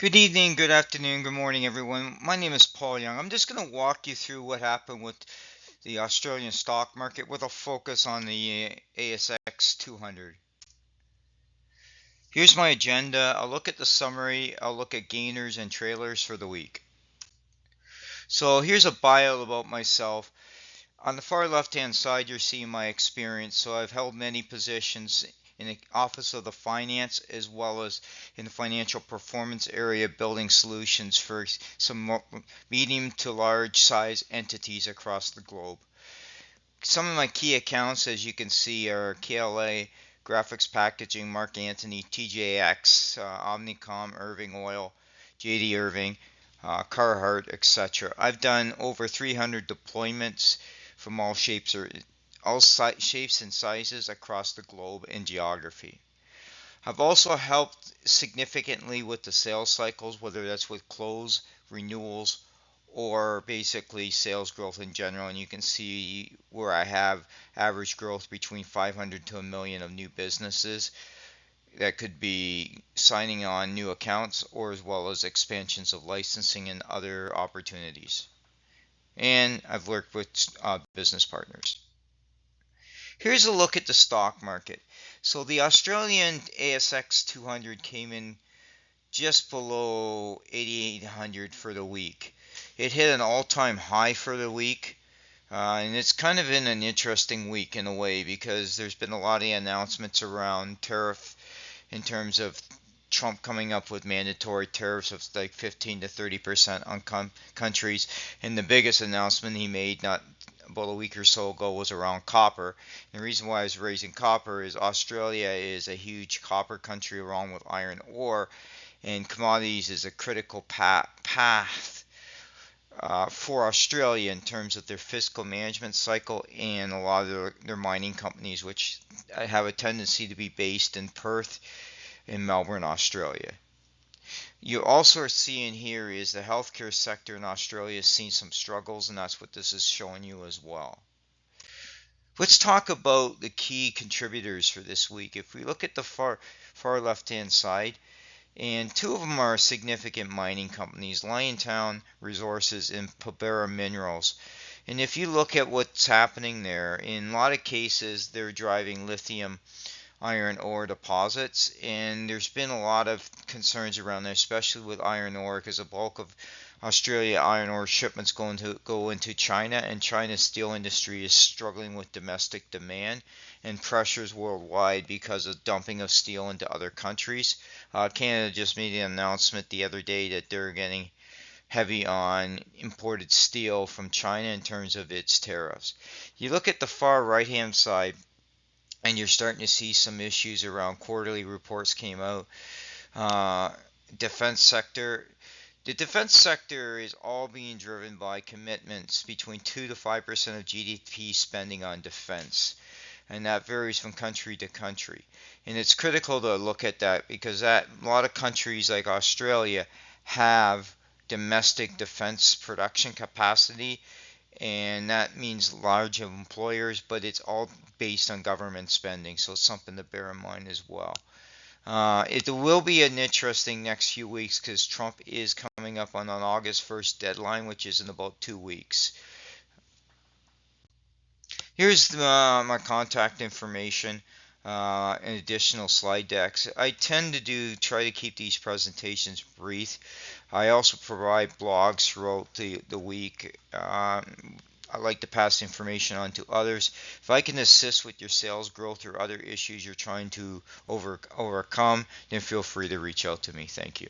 Good evening, good afternoon, good morning, everyone. My name is Paul Young. I'm just going to walk you through what happened with the Australian stock market with a focus on the ASX 200. Here's my agenda. I'll look at the summary, I'll look at gainers and trailers for the week. So here's a bio about myself. On the far left-hand side, you're seeing my experience. So I've held many positions in the Office of the Finance as well as in the financial performance area, building solutions for some medium to large size entities across the globe. Some of my key accounts, as you can see, are KLA, Graphics Packaging, Mark Anthony, TJX, Omnicom, Irving Oil, JD Irving, Carhartt, etc. I've done over 300 deployments from all shapes and sizes across the globe and geography. I've also helped significantly with the sales cycles, whether that's with close, renewals, or basically sales growth in general. And you can see where I have average growth between 500 to a million of new businesses. That could be signing on new accounts or as well as expansions of licensing and other opportunities. And I've worked with business partners. Here's a look at the stock market. So the Australian ASX 200 came in just below 8,800 for the week. It hit an all-time high for the week, and it's kind of in an interesting week in a way because there's been a lot of announcements around tariff in terms of Trump coming up with mandatory tariffs of like 15 to 30% on countries. And the biggest announcement he made not about a week or so ago was around copper. And the reason why I was raising copper is Australia is a huge copper country along with iron ore, and commodities is a critical path for Australia in terms of their fiscal management cycle and a lot of their mining companies, which have a tendency to be based in Perth in Melbourne, Australia. You also are seeing here is the healthcare sector in Australia has seen some struggles, and that's what this is showing you as well. Let's talk about the key contributors for this week. If we look at the far left-hand side, and two of them are significant mining companies, Liontown Resources and Pobera Minerals. And if you look at what's happening there, in a lot of cases, they're driving lithium iron ore deposits, and there's been a lot of concerns around that, especially with iron ore, because the bulk of Australia iron ore shipments go into China, and China's steel industry is struggling with domestic demand and pressures worldwide because of dumping of steel into other countries. Canada just made an announcement the other day that they're getting heavy on imported steel from China in terms of its tariffs. You look at the far right hand side, and you're starting to see some issues around quarterly reports came out. Defense sector. The defense sector is all being driven by commitments between 2 to 5% of GDP spending on defense. And that varies from country to country. And it's critical to look at that because a lot of countries like Australia have domestic defense production capacity, and that means large employers, but it's all based on government spending, so it's something to bear in mind as well. It will be an interesting next few weeks because Trump is coming up on an August 1st deadline, which is in about 2 weeks. Here's my contact information and additional slide decks. I tend to try to keep these presentations brief. I also provide blogs throughout the week. I like to pass information on to others. If I can assist with your sales growth or other issues you're trying to overcome, then feel free to reach out to me. Thank you.